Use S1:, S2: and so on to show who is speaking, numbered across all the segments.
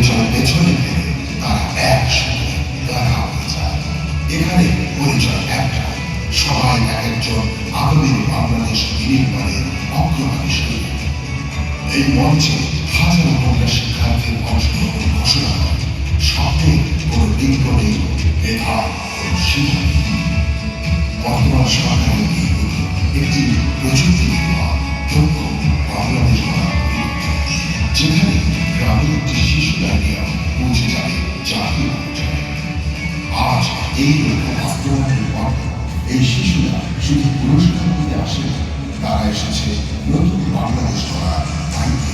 S1: পরিচয় পেছনে ফেলে তারা একসাথে দেখা হয়ে যায়। এখানে পরিচয় একটা, সবাই এক একজন আগামী বাংলাদেশ নির্মাণের অগ্রগামী শিল্পী। এই মঞ্চে হাজার কন্যা শিক্ষার্থীর অংশগ্রহণ ঘোষণা হয়। স্বপ্নে কোনো লিঙ্গ নেই, মেধা কোনো সীমা নেই। বর্তমান সরকারের একটি প্রযুক্তি নির্ভর দক্ষ বাংলাদেশ গড়ার পরিকল্পনা, যেখানে গ্রামের একটি শিশু দাঁড়িয়ে পৌঁছে যাবে জাতীয় পর্যায়ে। আজ এই লক্ষ্য বাস্তবায়নের পর এই শিশুরা শুধু পুরস্কার দিতে আসে, তারা এসেছে নতুন বাংলাদেশ গড়ার দায়িত্ব।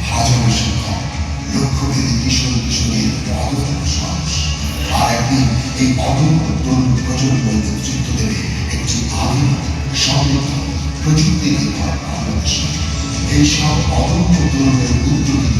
S1: হাজারো শিক্ষক, লক্ষ্যভেদী কিশোর কিশোরীর অদম্য সাহস, আর একদিন এই অদম্য তরুণ প্রজন্মের নেতৃত্ব দেবে একটি আধুনিক, সমৃদ্ধ, প্রযুক্তি নির্ভর বাংলাদেশ। এই সব অদম্য তরুণের উদ্যোগী